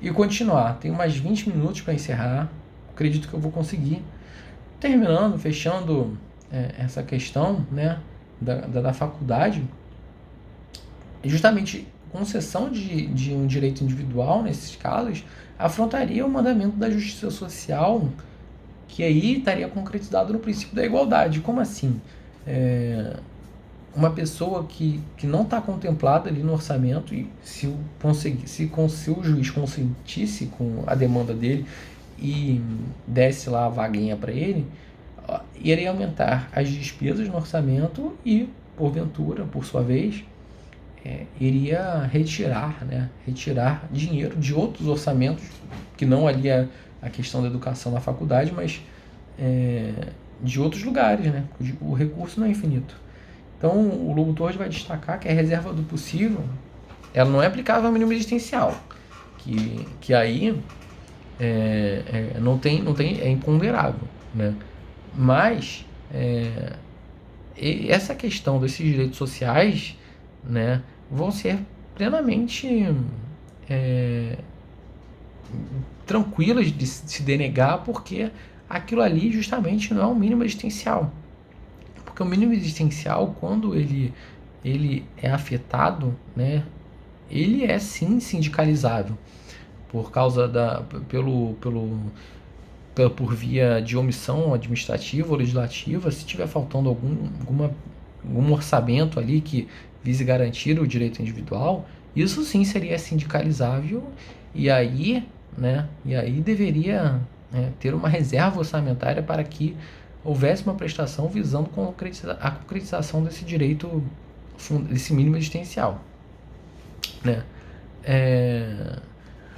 e continuar. Tem mais 20 minutos para encerrar, acredito que eu vou conseguir. Terminando, fechando essa questão, né, da faculdade, justamente concessão de um direito individual, nesses casos, afrontaria o mandamento da justiça social, que aí estaria concretizado no princípio da igualdade. Como assim? Uma pessoa que não está contemplada ali no orçamento, e se o juiz consentisse com a demanda dele e desse lá a vaguinha para ele, iria aumentar as despesas no orçamento e, porventura, por sua vez, iria retirar dinheiro de outros orçamentos, que não ali a questão da educação na faculdade, mas de outros lugares, né? O recurso não é infinito. Então, o Lobo Torres vai destacar que a reserva do possível, ela não é aplicável ao mínimo existencial, que aí não tem, é imponderável, né? Mas essa questão desses direitos sociais, né, vão ser plenamente tranquilas de se denegar, porque aquilo ali justamente não é um mínimo existencial. Porque o mínimo existencial, quando ele é afetado, né, ele é sim sindicalizável, por causa por via de omissão administrativa ou legislativa. Se tiver faltando algum orçamento ali que vise garantir o direito individual, isso sim seria sindicalizável, e aí deveria ter uma reserva orçamentária para que houvesse uma prestação visando a concretização desse direito, desse mínimo existencial, né?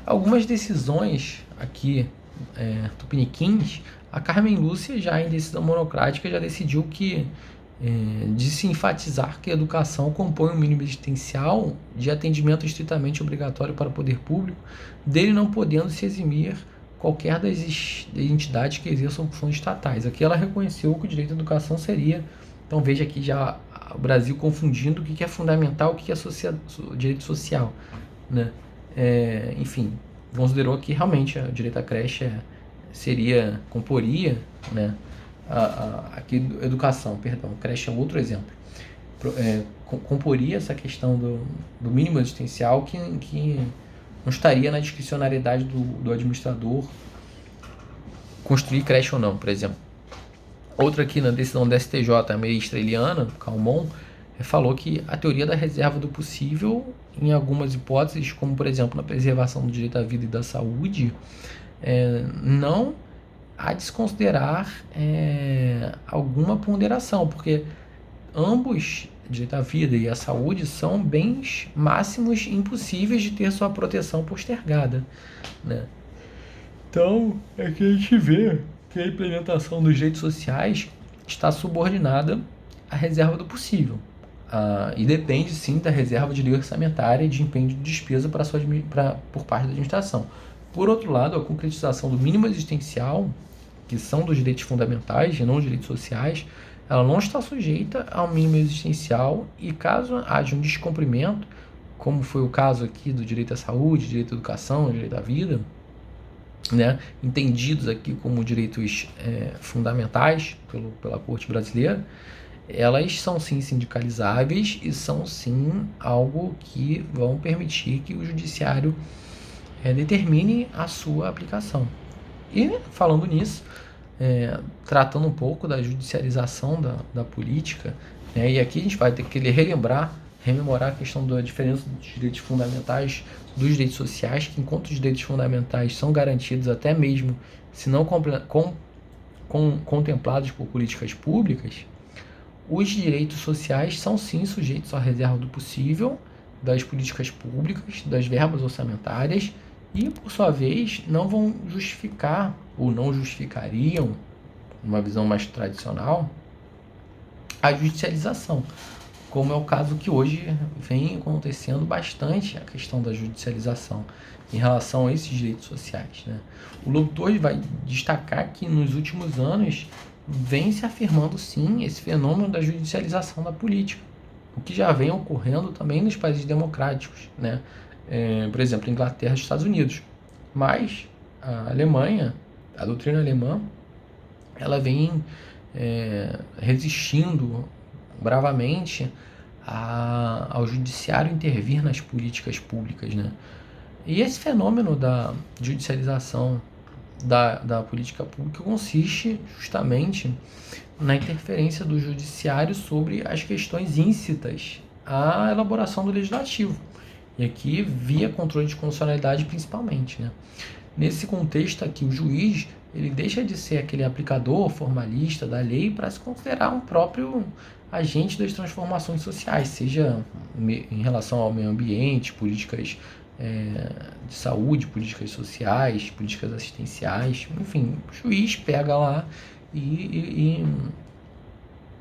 Algumas decisões aqui tupiniquins, a Carmen Lúcia, já em decisão monocrática, já decidiu de se enfatizar que a educação compõe um mínimo existencial de atendimento estritamente obrigatório para o poder público, dele não podendo se eximir qualquer das entidades que exerçam funções estatais. Aqui ela reconheceu que o direito à educação seria, então veja aqui já o Brasil confundindo o que é fundamental, o que é direito social, né? Enfim, considerou que realmente o direito à creche comporia, né, aqui educação, perdão, creche é outro exemplo, comporia essa questão do mínimo existencial, que não estaria na discricionariedade do administrador construir creche ou não, por exemplo. Outra aqui na decisão da STJ, a ministra Eliana Calmon, falou que a teoria da reserva do possível, em algumas hipóteses, como por exemplo na preservação do direito à vida e da saúde, não há de se considerar alguma ponderação, porque ambos, direito à vida e à saúde, são bens máximos impossíveis de ter sua proteção postergada, né? Então, é que a gente vê que a implementação dos direitos sociais está subordinada à reserva do possível, e depende sim da reserva de lei orçamentária e de empenho de despesa por parte da administração. Por outro lado, a concretização do mínimo existencial, que são dos direitos fundamentais e não dos direitos sociais, ela não está sujeita ao mínimo existencial, e caso haja um descumprimento, como foi o caso aqui do direito à saúde, direito à educação, direito à vida, né, entendidos aqui como direitos fundamentais pela Corte Brasileira, elas são sim sindicalizáveis e são sim algo que vão permitir que o judiciário determine a sua aplicação. E falando nisso, tratando um pouco da judicialização da política, né, e aqui a gente vai ter que rememorar a questão da diferença dos direitos fundamentais dos direitos sociais, que enquanto os direitos fundamentais são garantidos até mesmo se não contemplados por políticas públicas, os direitos sociais são sim sujeitos à reserva do possível, das políticas públicas, das verbas orçamentárias, e por sua vez não vão justificar ou não justificariam, numa visão mais tradicional, a judicialização, como é o caso que hoje vem acontecendo bastante, a questão da judicialização em relação a esses direitos sociais, né? O Lobo Torres vai destacar que nos últimos anos vem se afirmando sim esse fenômeno da judicialização da política, o que já vem ocorrendo também nos países democráticos, né? Por exemplo, Inglaterra e Estados Unidos. Mas a Alemanha, a doutrina alemã, ela vem resistindo bravamente ao judiciário intervir nas políticas públicas, né? E esse fenômeno da judicialização da política pública consiste justamente na interferência do judiciário sobre as questões íncitas à elaboração do legislativo. E aqui via controle de constitucionalidade principalmente, né? Nesse contexto aqui, o juiz ele deixa de ser aquele aplicador formalista da lei para se considerar um próprio agente das transformações sociais, seja em relação ao meio ambiente, políticas de saúde, políticas sociais, políticas assistenciais, enfim, o juiz pega lá e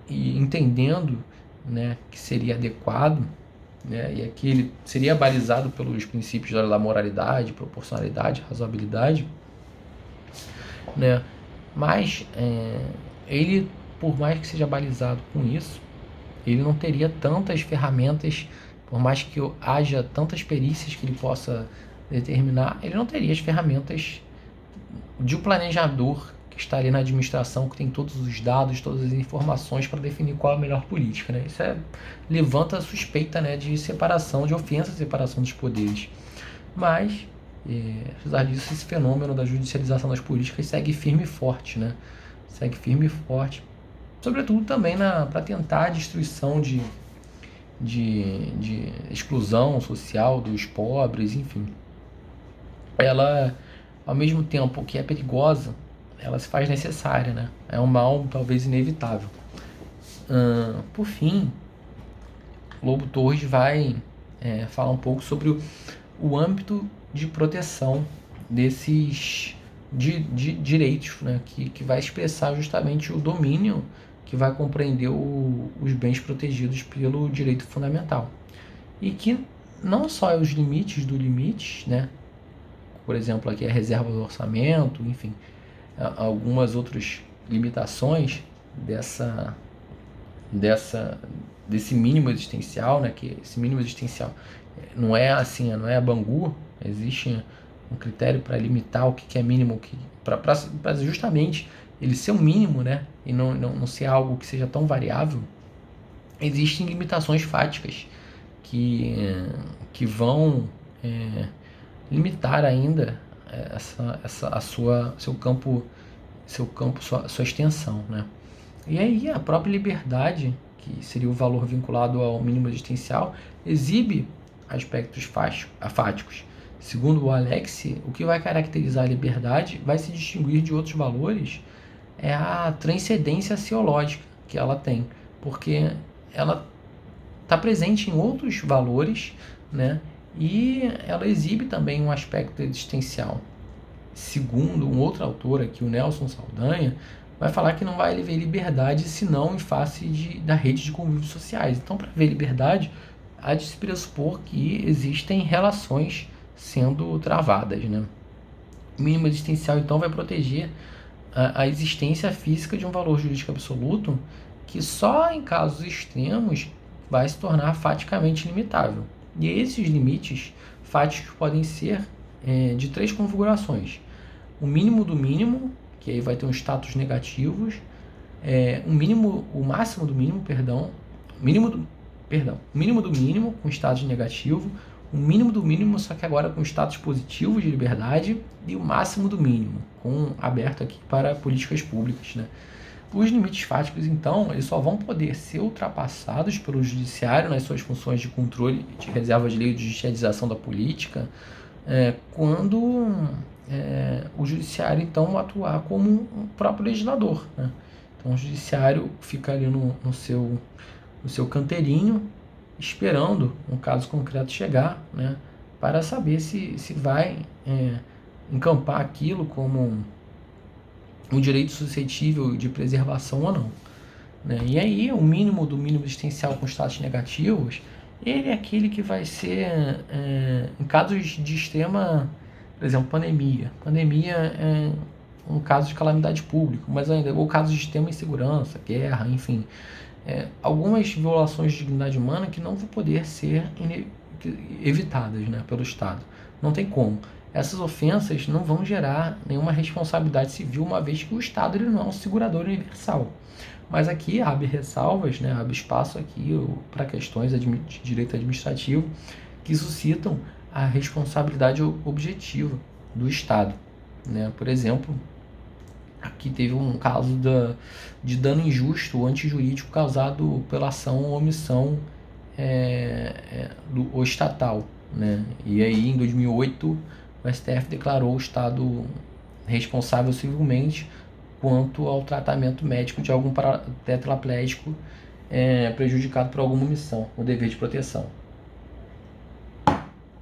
entendendo, né, que seria adequado, né, e aqui ele seria balizado pelos princípios da moralidade, proporcionalidade, razoabilidade, né, mas ele, por mais que seja balizado com isso, ele não teria tantas ferramentas, por mais que haja tantas perícias que ele possa determinar, ele não teria as ferramentas de um planejador que está ali na administração, que tem todos os dados, todas as informações para definir qual é a melhor política, né? Isso levanta a suspeita, né, de separação, de ofensa à separação dos poderes. Mas, apesar disso, esse fenômeno da judicialização das políticas segue firme e forte, né? Segue firme e forte, sobretudo também para tentar a destruição de exclusão social dos pobres, enfim. Ela, ao mesmo tempo que é perigosa, ela se faz necessária, né? É um mal talvez inevitável. Por fim, Lobo Torres vai falar um pouco sobre o âmbito de proteção desses direitos, né? Que vai expressar justamente o domínio que vai compreender os bens protegidos pelo direito fundamental. E que não só é os limites do limite, né? Por exemplo, aqui a reserva do orçamento, enfim, algumas outras limitações desse mínimo existencial, né? Que esse mínimo existencial não é assim, não é a Bangu, existe um critério para limitar o que é mínimo, para justamente ele ser um mínimo, né? E não ser algo que seja tão variável. Existem limitações fáticas que vão limitar ainda seu campo, sua extensão, né? E aí a própria liberdade, que seria o valor vinculado ao mínimo existencial, exibe aspectos fáticos. Segundo o Alex, o que vai caracterizar a liberdade vai se distinguir de outros valores é a transcendência axiológica que ela tem, porque ela está presente em outros valores, né? E ela exibe também um aspecto existencial. Segundo um outro autor aqui, o Nelson Saldanha, vai falar que não vai ver liberdade senão em face da rede de convívios sociais. Então, para ver liberdade, há de se pressupor que existem relações sendo travadas, né? O mínimo existencial, então, vai proteger a existência física de um valor jurídico absoluto que só em casos extremos vai se tornar faticamente limitável. E esses limites fáticos podem ser de 3 configurações. O mínimo do mínimo, que aí vai ter uns status negativos, o máximo do mínimo, o mínimo do mínimo com status negativo, o mínimo do mínimo, só que agora com status positivo de liberdade, e o máximo do mínimo, aberto aqui para políticas públicas, né? Os limites fáticos, então, eles só vão poder ser ultrapassados pelo judiciário nas suas funções de controle de reserva de lei e de judicialização da política, quando o judiciário, então, atuar como um próprio legislador, né? Então, o judiciário fica ali no seu canteirinho, esperando um caso concreto chegar, né, para saber se vai encampar aquilo como um direito suscetível de preservação ou não, né? E aí o mínimo do mínimo existencial com status negativos, ele é aquele que vai ser em casos de extrema, por exemplo, pandemia é um caso de calamidade pública, mas ainda ou casos de extrema insegurança, guerra, enfim, algumas violações de dignidade humana que não vão poder ser evitadas, né, pelo Estado. Não tem como. essas ofensas não vão gerar nenhuma responsabilidade civil, uma vez que o Estado ele não é um segurador universal. Mas aqui abre ressalvas, né, abre espaço aqui para questões de direito administrativo que suscitam a responsabilidade objetiva do Estado, né? Por exemplo, aqui teve um caso de dano injusto ou antijurídico causado pela ação ou omissão do estatal, né? E aí, em 2008, o STF declarou o Estado responsável civilmente quanto ao tratamento médico de algum tetraplégico prejudicado por alguma omissão, o dever de proteção.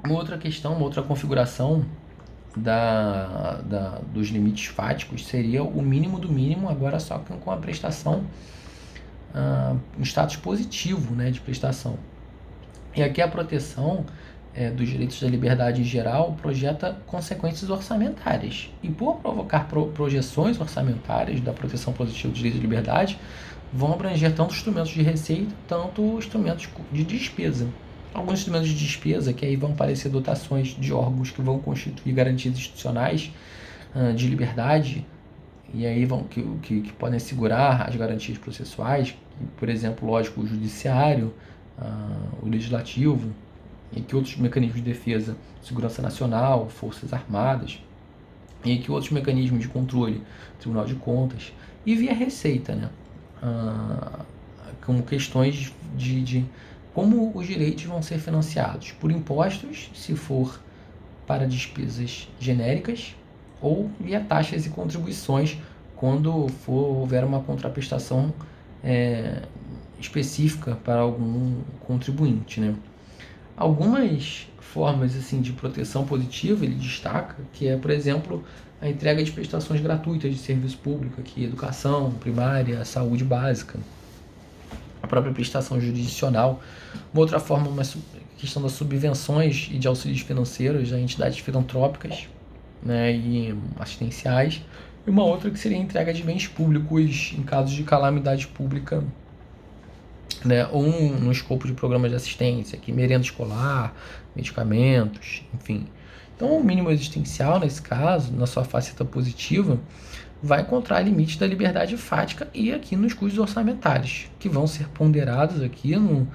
Uma outra questão, uma outra configuração dos limites fáticos seria o mínimo do mínimo, agora só com a prestação, um status positivo, né, de prestação. E aqui a proteção dos direitos da liberdade em geral projeta consequências orçamentárias. E por provocar projeções orçamentárias da proteção positiva dos direitos de liberdade, vão abranger tanto instrumentos de receita, tanto instrumentos de despesa. Alguns instrumentos de despesa, que aí vão aparecer dotações de órgãos que vão constituir garantias institucionais de liberdade, e aí que podem assegurar as garantias processuais, por exemplo, lógico, o judiciário, o legislativo, e que outros mecanismos de defesa, segurança nacional, forças armadas, e que outros mecanismos de controle, Tribunal de Contas, e via receita, né? Como questões de como os direitos vão ser financiados, por impostos, se for para despesas genéricas, ou via taxas e contribuições, quando houver uma contraprestação específica para algum contribuinte, né? Algumas formas assim de proteção positiva ele destaca, que é, por exemplo, a entrega de prestações gratuitas de serviço público, aqui, educação primária, saúde básica, a própria prestação jurisdicional. Uma outra forma, uma questão das subvenções e de auxílios financeiros a entidades filantrópicas, né, e assistenciais. E uma outra que seria a entrega de bens públicos em casos de calamidade pública, né, ou no escopo de programas de assistência, aqui, merenda escolar, medicamentos, enfim. Então, o mínimo existencial, nesse caso, na sua faceta positiva, vai encontrar limites da liberdade fática e aqui nos custos orçamentários, que vão ser ponderados aqui com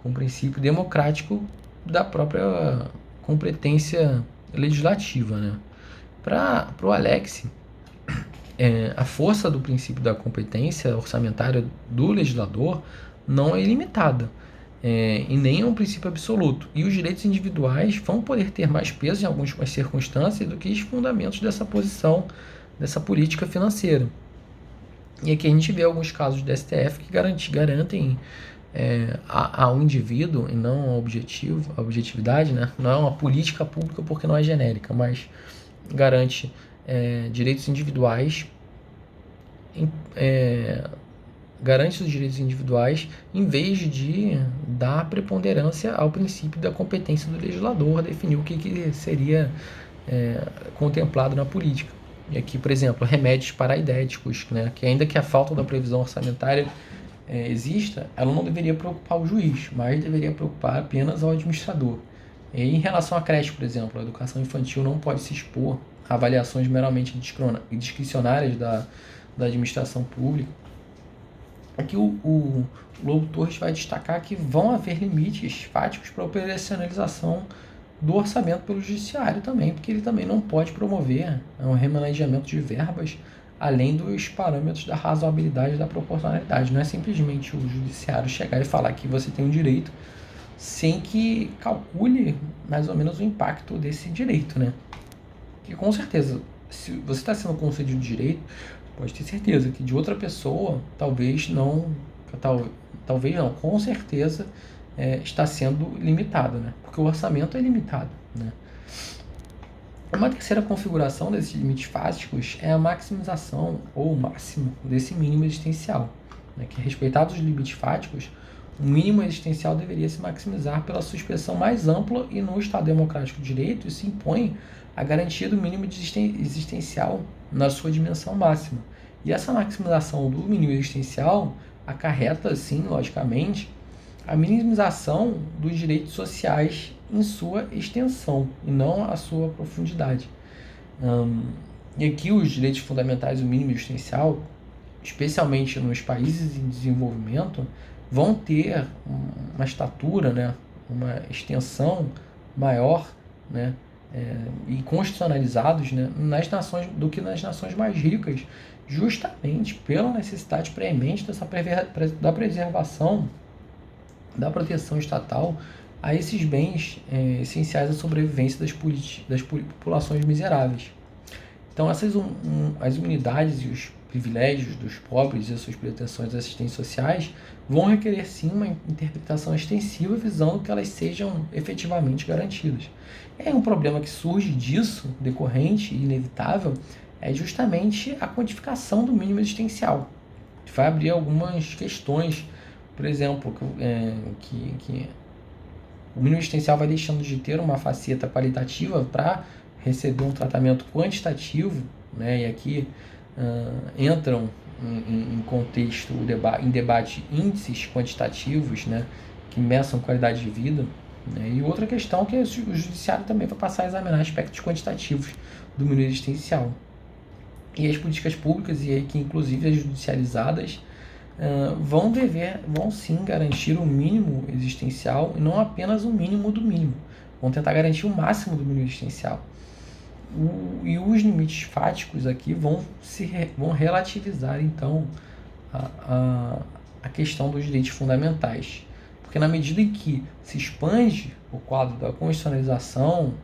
o princípio democrático da própria competência legislativa, né? Para o Alex, a força do princípio da competência orçamentária do legislador não é ilimitada, e nem é um princípio absoluto. E os direitos individuais vão poder ter mais peso em algumas circunstâncias do que os fundamentos dessa posição, dessa política financeira. E aqui a gente vê alguns casos do STF que garantem ao indivíduo, e não a objetividade, né? Não é uma política pública porque não é genérica, mas garante direitos individuais, garante os direitos individuais em vez de dar preponderância ao princípio da competência do legislador, definir o que seria contemplado na política. E aqui, por exemplo, remédios paraidéticos, né, que ainda que a falta da previsão orçamentária exista, ela não deveria preocupar o juiz, mas deveria preocupar apenas ao administrador. E em relação à creche, por exemplo, a educação infantil não pode se expor a avaliações meramente discricionárias da administração pública. Aqui o Lobo Torres vai destacar que vão haver limites fáticos para a operacionalização do orçamento pelo judiciário também, porque ele também não pode promover um remanejamento de verbas além dos parâmetros da razoabilidade e da proporcionalidade. Não é simplesmente o judiciário chegar e falar que você tem um direito sem que calcule mais ou menos o impacto desse direito, né? E com certeza, se você está sendo concedido direito, pode ter certeza que de outra pessoa, talvez não, com certeza está sendo limitado, né? Porque o orçamento é limitado, né? Uma terceira configuração desses limites fáticos é a maximização ou máximo desse mínimo existencial, né? Que, respeitados os limites fáticos, o mínimo existencial deveria se maximizar pela sua expressão mais ampla e no Estado democrático de direito se impõe a garantia do mínimo existencial na sua dimensão máxima. E essa maximização do mínimo existencial acarreta, sim, logicamente, a minimização dos direitos sociais em sua extensão e não a sua profundidade. E aqui os direitos fundamentais, o mínimo existencial, especialmente nos países em desenvolvimento, vão ter uma estatura, né, uma extensão maior, né, e constitucionalizados, né, nas nações do que nas nações mais ricas, justamente pela necessidade preemente da preservação, da proteção estatal a esses bens essenciais à sobrevivência das populações miseráveis. Então, as imunidades e os privilégios dos pobres e as suas pretensões de assistências sociais vão requerer, sim, uma interpretação extensiva visando que elas sejam efetivamente garantidas. E aí um problema que surge disso, decorrente e inevitável, é justamente a quantificação do mínimo existencial. Vai abrir algumas questões, por exemplo, que o mínimo existencial vai deixando de ter uma faceta qualitativa para receber um tratamento quantitativo, né? E aqui entram em contexto, em debate, índices quantitativos, né? Que meçam qualidade de vida. Né? E outra questão que o judiciário também vai passar a examinar aspectos quantitativos do mínimo existencial. E as políticas públicas, e aí que inclusive as judicializadas, vão sim garantir o mínimo existencial e não apenas o mínimo do mínimo. Vão tentar garantir o máximo do mínimo existencial. E os limites fáticos aqui vão relativizar, então, a questão dos direitos fundamentais. Porque na medida em que se expande o quadro da constitucionalização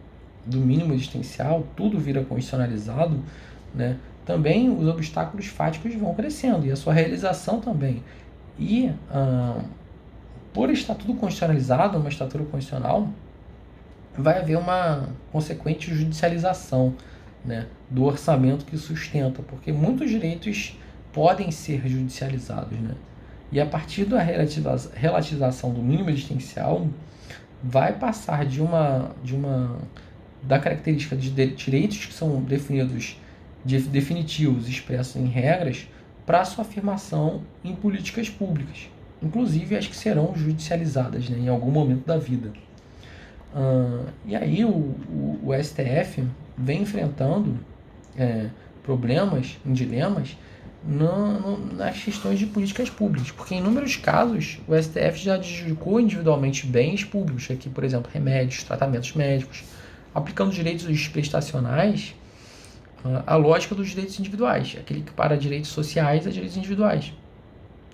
do mínimo existencial, tudo vira constitucionalizado, né? Também os obstáculos fáticos vão crescendo e a sua realização também. E por estar tudo constitucionalizado, uma estatura constitucional, vai haver uma consequente judicialização, né, do orçamento que sustenta, porque muitos direitos podem ser judicializados, né? E a partir da relativização do mínimo existencial, vai passar da característica de direitos que são definitivos, expressos em regras, para a sua afirmação em políticas públicas, inclusive as que serão judicializadas, né, em algum momento da vida. E aí o STF vem enfrentando problemas, dilemas, nas questões de políticas públicas, porque em inúmeros casos o STF já adjudicou individualmente bens públicos, aqui, por exemplo, remédios, tratamentos médicos, aplicando direitos prestacionais a lógica dos direitos individuais, aquele que para direitos sociais a direitos individuais.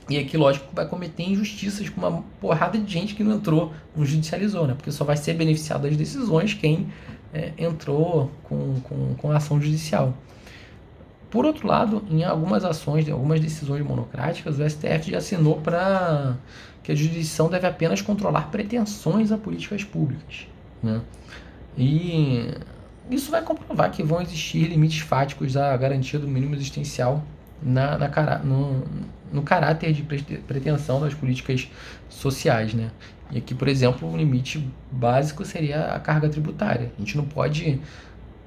E aqui, lógico, vai cometer injustiças com uma porrada de gente que não entrou, não judicializou, né? Porque só vai ser beneficiado das decisões quem entrou com a ação judicial. Por outro lado, em algumas ações, em algumas decisões monocráticas, o STF já assinou para que a jurisdição deve apenas controlar pretensões a políticas públicas, né? E isso vai comprovar que vão existir limites fáticos à garantia do mínimo existencial no caráter de pretensão das políticas sociais, né? E aqui, por exemplo, o limite básico seria a carga tributária. A gente não pode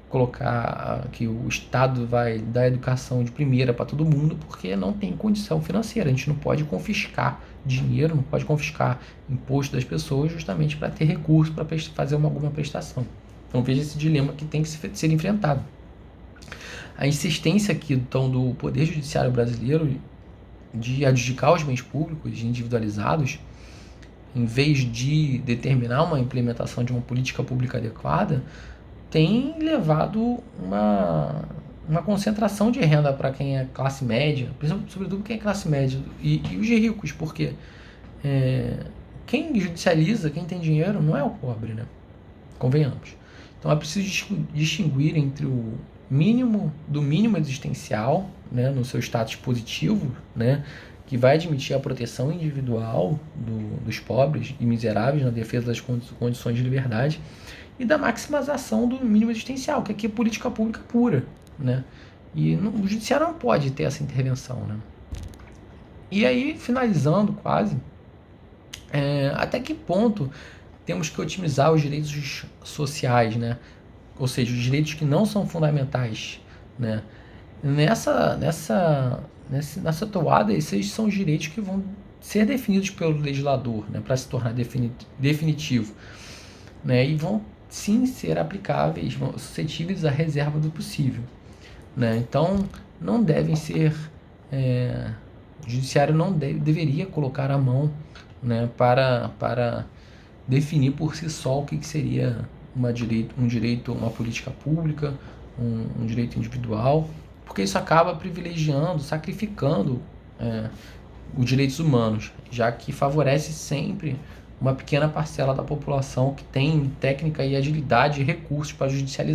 colocar que o Estado vai dar educação de primeira para todo mundo porque não tem condição financeira. A gente não pode confiscar dinheiro, não pode confiscar imposto das pessoas justamente para ter recurso para fazer alguma prestação. Então veja esse dilema que tem que ser enfrentado. A insistência aqui, então, do Poder Judiciário brasileiro de adjudicar os bens públicos individualizados, em vez de determinar uma implementação de uma política pública adequada, tem levado uma concentração de renda para quem é classe média, sobretudo quem é classe média, e os ricos, porque quem judicializa, quem tem dinheiro, não é o pobre, né? Convenhamos. Então é preciso distinguir entre o mínimo do mínimo existencial, né, no seu status positivo, né, que vai admitir a proteção individual dos pobres e miseráveis na defesa das condições de liberdade, e da maximização do mínimo existencial, que aqui é política pública pura, né? E o judiciário não pode ter essa intervenção, né? E aí, finalizando quase, até que ponto temos que otimizar os direitos sociais, né? Ou seja, os direitos que não são fundamentais, né? Nessa toada, esses são os direitos que vão ser definidos pelo legislador, né? Para se tornar definitivo. né, e vão sim ser aplicáveis, suscetíveis à reserva do possível, né? Então não devem ser, o judiciário não deveria colocar a mão, né, para definir por si só o que seria um direito, uma política pública, um direito individual, porque isso acaba privilegiando, sacrificando os direitos humanos, já que favorece sempre uma pequena parcela da população que tem técnica e agilidade e recursos para judicializar.